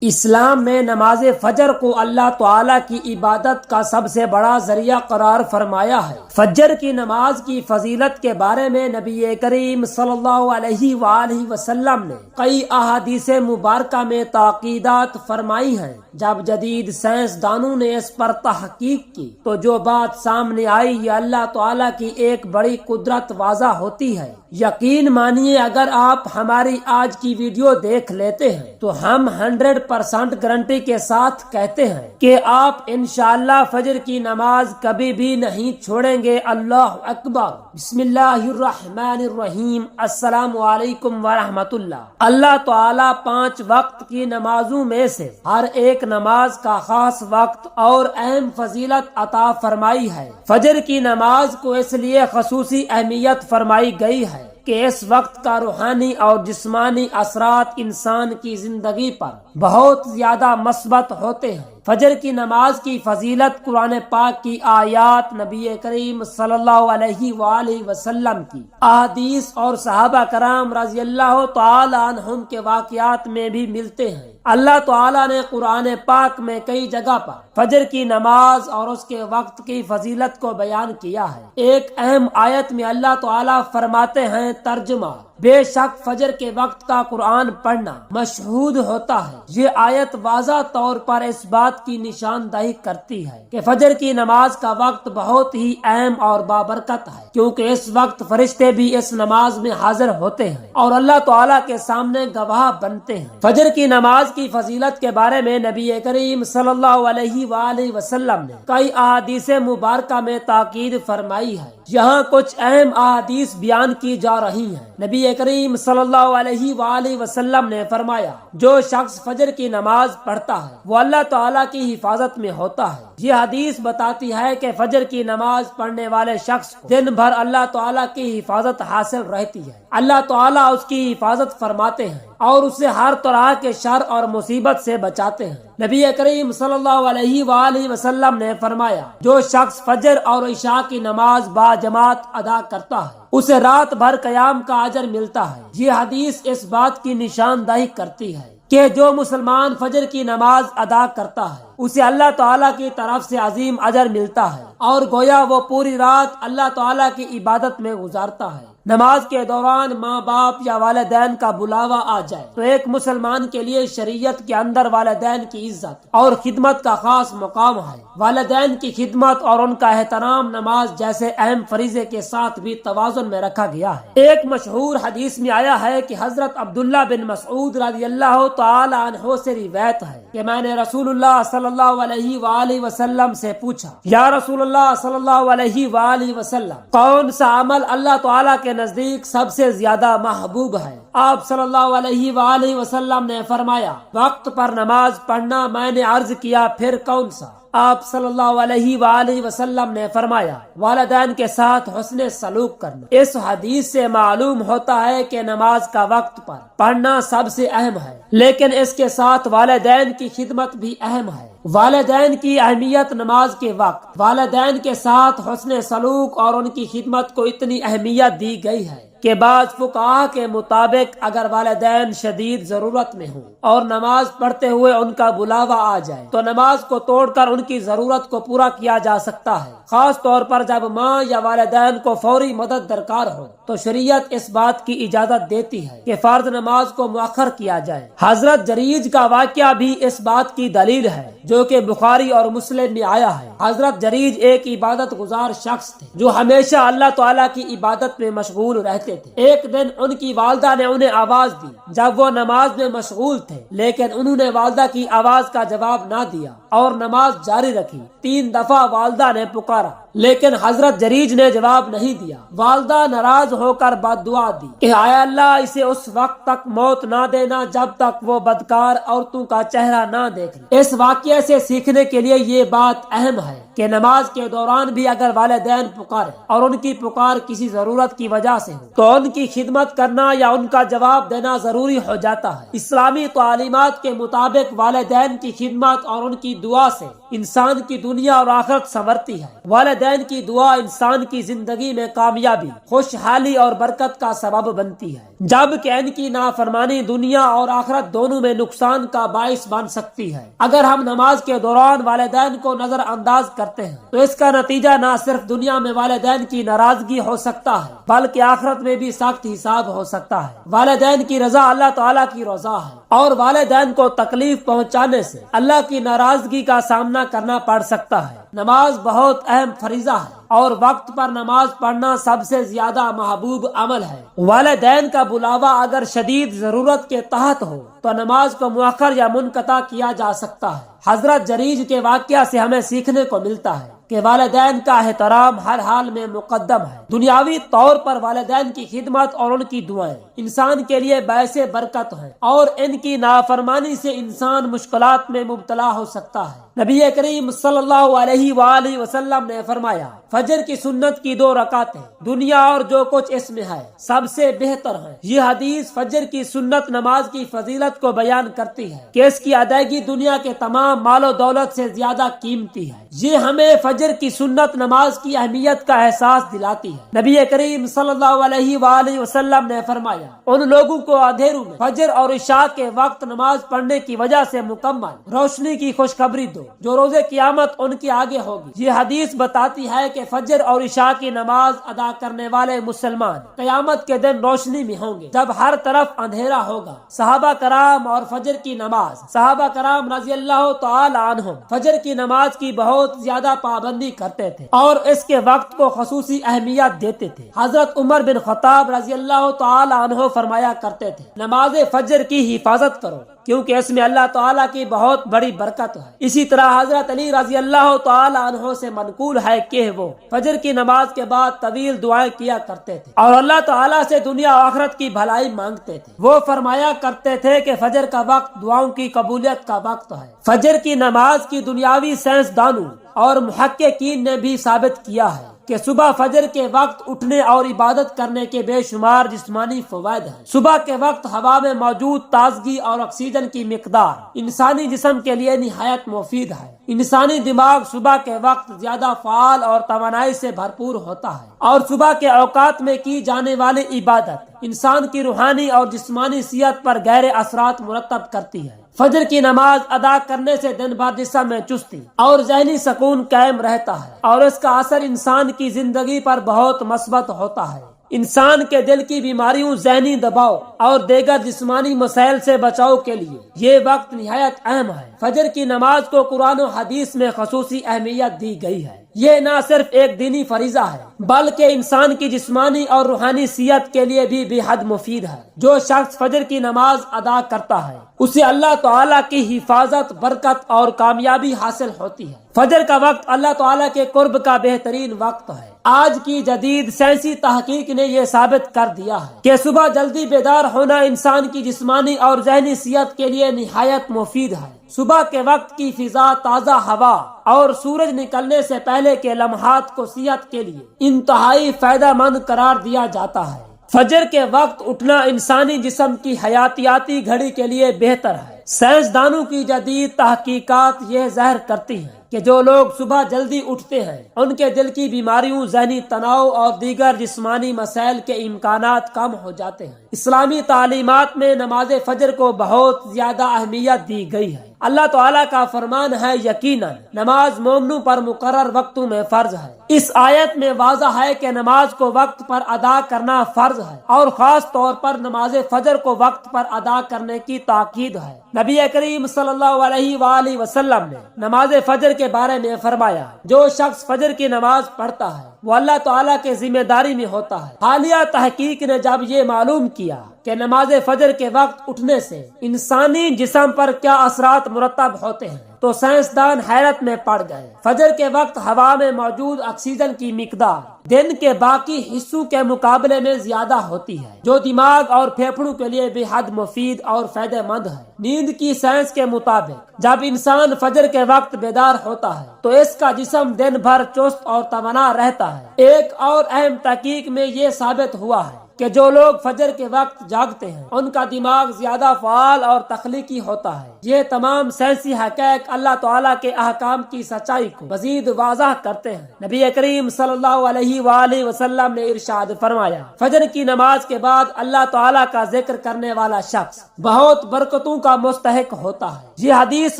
اسلام میں نماز فجر کو اللہ تعالیٰ کی عبادت کا سب سے بڑا ذریعہ قرار فرمایا ہے۔ فجر کی نماز کی فضیلت کے بارے میں نبی کریم صلی اللہ علیہ وآلہ وسلم نے کئی احادیث مبارکہ میں تاکیدات فرمائی ہیں۔ جب جدید سائنسدانوں نے اس پر تحقیق کی تو جو بات سامنے آئی یہ اللہ تعالیٰ کی ایک بڑی قدرت واضح ہوتی ہے۔ یقین مانیے اگر آپ ہماری آج کی ویڈیو دیکھ لیتے ہیں تو ہم 100% گارنٹی کے ساتھ کہتے ہیں کہ آپ انشاءاللہ فجر کی نماز کبھی بھی نہیں چھوڑیں گے۔ اللہ اکبر۔ بسم اللہ الرحمن الرحیم۔ السلام علیکم ورحمۃ اللہ۔ اللہ تعالیٰ 5 وقت کی نمازوں میں سے ہر ایک نماز کا خاص وقت اور اہم فضیلت عطا فرمائی ہے۔ فجر کی نماز کو اس لیے خصوصی اہمیت فرمائی گئی ہے کہ اس وقت کا روحانی اور جسمانی اثرات انسان کی زندگی پر بہت زیادہ مثبت ہوتے ہیں۔ فجر کی نماز کی فضیلت قرآن پاک کی آیات، نبی کریم صلی اللہ علیہ وآلہ وسلم کی احادیث اور صحابہ کرام رضی اللہ تعالی عنہم کے واقعات میں بھی ملتے ہیں۔ اللہ تعالیٰ نے قرآن پاک میں کئی جگہ پر فجر کی نماز اور اس کے وقت کی فضیلت کو بیان کیا ہے۔ ایک اہم آیت میں اللہ تعالیٰ فرماتے ہیں، ترجمہ: بے شک فجر کے وقت کا قرآن پڑھنا مشہود ہوتا ہے۔ یہ آیت واضح طور پر اس بات کی نشاندہی کرتی ہے کہ فجر کی نماز کا وقت بہت ہی اہم اور بابرکت ہے، کیونکہ اس وقت فرشتے بھی اس نماز میں حاضر ہوتے ہیں اور اللہ تعالیٰ کے سامنے گواہ بنتے ہیں۔ فجر کی نماز کی فضیلت کے بارے میں نبی کریم صلی اللہ علیہ وآلہ وسلم نے کئی احادیث مبارکہ میں تاکید فرمائی ہے۔ یہاں کچھ اہم احادیث بیان کی جا رہی ہیں۔ نبی کریم صلی اللہ علیہ وآلہ وسلم نے فرمایا، جو شخص فجر کی نماز پڑھتا ہے وہ اللہ تعالیٰ کی حفاظت میں ہوتا ہے۔ یہ حدیث بتاتی ہے کہ فجر کی نماز پڑھنے والے شخص کو دن بھر اللہ تعالیٰ کی حفاظت حاصل رہتی ہے۔ اللہ تعالیٰ اس کی حفاظت فرماتے ہیں اور اسے ہر طرح کے شر اور مصیبت سے بچاتے ہیں۔ نبی کریم صلی اللہ علیہ وآلہ وسلم نے فرمایا، جو شخص فجر اور عشاء کی نماز با جماعت ادا کرتا ہے اسے رات بھر قیام کا اجر ملتا ہے۔ یہ حدیث اس بات کی نشاندہی کرتی ہے کہ جو مسلمان فجر کی نماز ادا کرتا ہے اسے اللہ تعالیٰ کی طرف سے عظیم اجر ملتا ہے اور گویا وہ پوری رات اللہ تعالیٰ کی عبادت میں گزارتا ہے۔ نماز کے دوران ماں باپ یا والدین کا بلاوا آ جائے تو ایک مسلمان کے لیے شریعت کے اندر والدین کی عزت اور خدمت کا خاص مقام ہے۔ والدین کی خدمت اور ان کا احترام نماز جیسے اہم فریضے کے ساتھ بھی توازن میں رکھا گیا ہے۔ ایک مشہور حدیث میں آیا ہے کہ حضرت عبداللہ بن مسعود رضی اللہ تعالی عنہ سے روایت ہے کہ میں نے رسول اللہ صلی اللہ علیہ وآلہ وسلم سے پوچھا، یا رسول اللہ صلی اللہ علیہ وآلہ وسلم، کون سا عمل اللہ تعالیٰ کے نزدیک سب سے زیادہ محبوب ہے؟ آپ صلی اللہ علیہ وآلہ وسلم نے فرمایا، وقت پر نماز پڑھنا۔ میں نے عرض کیا، پھر کون سا؟ آپ صلی اللہ علیہ وآلہ وسلم نے فرمایا، والدین کے ساتھ حسن سلوک کرنا۔ اس حدیث سے معلوم ہوتا ہے کہ نماز کا وقت پر پڑھنا سب سے اہم ہے، لیکن اس کے ساتھ والدین کی خدمت بھی اہم ہے۔ والدین کی اہمیت نماز کے وقت والدین کے ساتھ حسن سلوک اور ان کی خدمت کو اتنی اہمیت دی گئی ہے کہ بعض فقہا کے مطابق اگر والدین شدید ضرورت میں ہوں اور نماز پڑھتے ہوئے ان کا بلاوا آ جائے تو نماز کو توڑ کر ان کی ضرورت کو پورا کیا جا سکتا ہے، خاص طور پر جب ماں یا والدین کو فوری مدد درکار ہو تو شریعت اس بات کی اجازت دیتی ہے کہ فرض نماز کو مؤخر کیا جائے۔ حضرت جریج کا واقعہ بھی اس بات کی دلیل ہے جو کہ بخاری اور مسلم میں آیا ہے۔ حضرت جریج ایک عبادت گزار شخص تھے جو ہمیشہ اللہ تعالیٰ کی عبادت میں مشغول رہتے تھے۔ ایک دن ان کی والدہ نے انہیں آواز دی جب وہ نماز میں مشغول تھے، لیکن انہوں نے والدہ کی آواز کا جواب نہ دیا اور نماز جاری رکھی۔ 3 دفعہ والدہ نے پکارا لیکن حضرت جریج نے جواب نہیں دیا۔ والدہ ناراض ہو کر بد دعا دی کہ اے اللہ، اسے اس وقت تک موت نہ دینا جب تک وہ بدکار عورتوں کا چہرہ نہ دیکھ لے۔ اس واقعے سے سیکھنے کے لیے یہ بات اہم ہے کہ نماز کے دوران بھی اگر والدین پکارے اور ان کی پکار کسی ضرورت کی وجہ سے ہو تو ان کی خدمت کرنا یا ان کا جواب دینا ضروری ہو جاتا ہے۔ اسلامی تعلیمات کے مطابق والدین کی خدمت اور ان کی دعا سے انسان کی دنیا اور آخرت سنورتی ہے۔ والدین والدین کی دعا انسان کی زندگی میں کامیابی، خوشحالی اور برکت کا سبب بنتی ہے، جبکہ ان کی نافرمانی دنیا اور آخرت دونوں میں نقصان کا باعث بن سکتی ہے۔ اگر ہم نماز کے دوران والدین کو نظر انداز کرتے ہیں تو اس کا نتیجہ نہ صرف دنیا میں والدین کی ناراضگی ہو سکتا ہے بلکہ آخرت میں بھی سخت حساب ہو سکتا ہے۔ والدین کی رضا اللہ تعالیٰ کی رضا ہے، اور والدین کو تکلیف پہنچانے سے اللہ کی ناراضگی کا سامنا کرنا پڑ سکتا ہے۔ نماز بہت اہم فریضہ ہے اور وقت پر نماز پڑھنا سب سے زیادہ محبوب عمل ہے۔ والدین کا بلاوا اگر شدید ضرورت کے تحت ہو تو نماز کو مؤخر یا منقطع کیا جا سکتا ہے۔ حضرت جریج کے واقعہ سے ہمیں سیکھنے کو ملتا ہے کہ والدین کا احترام ہر حال میں مقدم ہے۔ دنیاوی طور پر والدین کی خدمت اور ان کی دعائیں انسان کے لیے باعث برکت ہیں، اور ان کی نافرمانی سے انسان مشکلات میں مبتلا ہو سکتا ہے۔ نبی کریم صلی اللہ علیہ وآلہ وسلم نے فرمایا، فجر کی سنت کی 2 رکعتیں دنیا اور جو کچھ اس میں ہے سب سے بہتر ہیں۔ یہ حدیث فجر کی سنت نماز کی فضیلت کو بیان کرتی ہے کہ اس کی ادائیگی دنیا کے تمام مال و دولت سے زیادہ قیمتی ہے۔ یہ ہمیں فجر کی سنت نماز کی اہمیت کا احساس دلاتی ہے۔ نبی کریم صلی اللہ علیہ وآلہ وسلم نے فرمایا، ان لوگوں کو اندھیروں میں فجر اور عشاء کے وقت نماز پڑھنے کی وجہ سے مکمل روشنی کی خوشخبری دو جو روز قیامت ان کے آگے ہوگی۔ یہ حدیث بتاتی ہے کہ فجر اور عشاء کی نماز ادا کرنے والے مسلمان قیامت کے دن روشنی میں ہوں گے جب ہر طرف اندھیرا ہوگا۔ صحابہ کرام اور فجر کی نماز، صحابہ کرام رضی اللہ تعالی عنہم فجر کی نماز کی بہت زیادہ پابندی کرتے تھے اور اس کے وقت کو خصوصی اہمیت دیتے تھے۔ حضرت عمر بن خطاب رضی اللہ تعالی عنہ فرمایا کرتے تھے، نماز فجر کی حفاظت کرو کیونکہ اس میں اللہ تعالیٰ کی بہت بڑی برکت ہے۔ اسی طرح حضرت علی رضی اللہ تعالی عنہ سے منقول ہے کہ وہ فجر کی نماز کے بعد طویل دعائیں کیا کرتے تھے اور اللہ تعالیٰ سے دنیا و آخرت کی بھلائی مانگتے تھے۔ وہ فرمایا کرتے تھے کہ فجر کا وقت دعاؤں کی قبولیت کا وقت ہے۔ فجر کی نماز کی دنیاوی سائنسدانوں اور محققین نے بھی ثابت کیا ہے کہ صبح فجر کے وقت اٹھنے اور عبادت کرنے کے بے شمار جسمانی فوائد ہیں۔ صبح کے وقت ہوا میں موجود تازگی اور آکسیجن کی مقدار انسانی جسم کے لیے نہایت مفید ہے۔ انسانی دماغ صبح کے وقت زیادہ فعال اور توانائی سے بھرپور ہوتا ہے، اور صبح کے اوقات میں کی جانے والی عبادت انسان کی روحانی اور جسمانی صحت پر گہرے اثرات مرتب کرتی ہے۔ فجر کی نماز ادا کرنے سے دن بھر جسم میں چستی اور ذہنی سکون قائم رہتا ہے، اور اس کا اثر انسان کی زندگی پر بہت مثبت ہوتا ہے۔ انسان کے دل کی بیماریوں، ذہنی دباؤ اور دیگر جسمانی مسائل سے بچاؤ کے لیے یہ وقت نہایت اہم ہے۔ فجر کی نماز کو قرآن و حدیث میں خصوصی اہمیت دی گئی ہے۔ یہ نہ صرف ایک دینی فریضہ ہے بلکہ انسان کی جسمانی اور روحانی صحت کے لیے بھی بے حد مفید ہے۔ جو شخص فجر کی نماز ادا کرتا ہے اسے اللہ تعالیٰ کی حفاظت، برکت اور کامیابی حاصل ہوتی ہے۔ فجر کا وقت اللہ تعالیٰ کے قرب کا بہترین وقت ہے۔ آج کی جدید سائنسی تحقیق نے یہ ثابت کر دیا ہے کہ صبح جلدی بیدار ہونا انسان کی جسمانی اور ذہنی صحت کے لیے نہایت مفید ہے۔ صبح کے وقت کی فضا، تازہ ہوا اور سورج نکلنے سے پہلے کے لمحات کو صحت کے لیے انتہائی فائدہ مند قرار دیا جاتا ہے۔ فجر کے وقت اٹھنا انسانی جسم کی حیاتیاتی گھڑی کے لیے بہتر ہے۔ سائنسدانوں کی جدید تحقیقات یہ ظاہر کرتی ہیں کہ جو لوگ صبح جلدی اٹھتے ہیں ان کے دل کی بیماریوں، ذہنی تناؤ اور دیگر جسمانی مسائل کے امکانات کم ہو جاتے ہیں۔ اسلامی تعلیمات میں نماز فجر کو بہت زیادہ اہمیت دی گئی ہے۔ اللہ تعالیٰ کا فرمان ہے، یقیناً نماز مومنوں پر مقرر وقتوں میں فرض ہے۔ اس آیت میں واضح ہے کہ نماز کو وقت پر ادا کرنا فرض ہے، اور خاص طور پر نماز فجر کو وقت پر ادا کرنے کی تاکید ہے۔ نبی کریم صلی اللہ علیہ وآلہ وسلم نے نماز فجر کے بارے میں فرمایا، جو شخص فجر کی نماز پڑھتا ہے وہ اللہ تعالیٰ کے ذمہ داری میں ہوتا ہے۔ حالیہ تحقیق نے جب یہ معلوم کیا کہ نماز فجر کے وقت اٹھنے سے انسانی جسم پر کیا اثرات مرتب ہوتے ہیں تو سائنسدان حیرت میں پڑ گئے۔ فجر کے وقت ہوا میں موجود آکسیجن کی مقدار دن کے باقی حصوں کے مقابلے میں زیادہ ہوتی ہے، جو دماغ اور پھیپھڑوں کے لیے بے حد مفید اور فائدہ مند ہے۔ نیند کی سائنس کے مطابق جب انسان فجر کے وقت بیدار ہوتا ہے تو اس کا جسم دن بھر چست اور توانا رہتا ہے۔ ایک اور اہم تحقیق میں یہ ثابت ہوا ہے کہ جو لوگ فجر کے وقت جاگتے ہیں ان کا دماغ زیادہ فعال اور تخلیقی ہوتا ہے۔ یہ تمام سائنسی حقائق اللہ تعالیٰ کے احکام کی سچائی کو مزید واضح کرتے ہیں۔ نبی کریم صلی اللہ علیہ وآلہ وسلم نے ارشاد فرمایا، فجر کی نماز کے بعد اللہ تعالیٰ کا ذکر کرنے والا شخص بہت برکتوں کا مستحق ہوتا ہے۔ یہ حدیث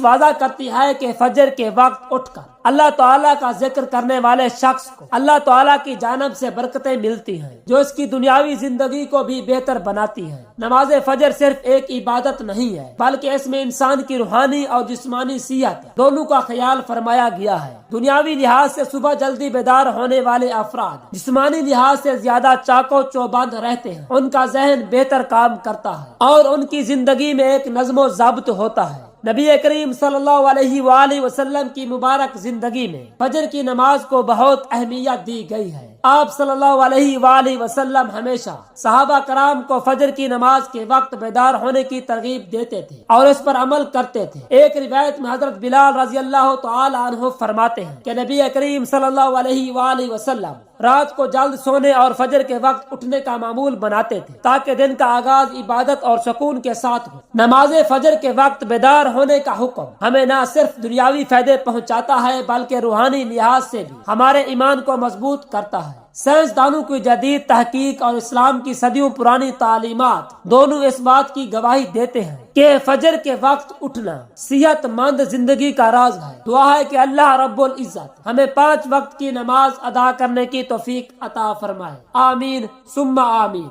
واضح کرتی ہے کہ فجر کے وقت اٹھ کر اللہ تعالیٰ کا ذکر کرنے والے شخص کو اللہ تعالیٰ کی جانب سے برکتیں ملتی ہیں جو اس کی دنیاوی زندگی کو بھی بہتر بناتی ہیں۔ نماز فجر صرف ایک عبادت نہیں ہے بلکہ اس میں انسان کی روحانی اور جسمانی صحت دونوں کا خیال فرمایا گیا ہے۔ دنیاوی لحاظ سے صبح جلدی بیدار ہونے والے افراد جسمانی لحاظ سے زیادہ چاقو چوبند رہتے ہیں، ان کا ذہن بہتر کام کرتا ہے اور ان کی زندگی میں ایک نظم و ضبط ہوتا ہے۔ نبی کریم صلی اللہ علیہ وآلہ وسلم کی مبارک زندگی میں فجر کی نماز کو بہت اہمیت دی گئی ہے۔ آپ صلی اللہ علیہ وآلہ وسلم ہمیشہ صحابہ کرام کو فجر کی نماز کے وقت بیدار ہونے کی ترغیب دیتے تھے اور اس پر عمل کرتے تھے۔ ایک روایت میں حضرت بلال رضی اللہ تعالی عنہ فرماتے ہیں کہ نبی کریم صلی اللہ علیہ وآلہ وسلم رات کو جلد سونے اور فجر کے وقت اٹھنے کا معمول بناتے تھے تاکہ دن کا آغاز عبادت اور سکون کے ساتھ ہو۔ نماز فجر کے وقت بیدار ہونے کا حکم ہمیں نہ صرف دنیاوی فائدے پہنچاتا ہے بلکہ روحانی لحاظ سے بھی ہمارے ایمان کو مضبوط کرتا ہے۔ سائنسدانوں کی جدید تحقیق اور اسلام کی صدیوں پرانی تعلیمات دونوں اس بات کی گواہی دیتے ہیں کہ فجر کے وقت اٹھنا صحت مند زندگی کا راز ہے۔ دعا ہے کہ اللہ رب العزت ہمیں 5 وقت کی نماز ادا کرنے کی توفیق عطا فرمائے، آمین ثم آمین۔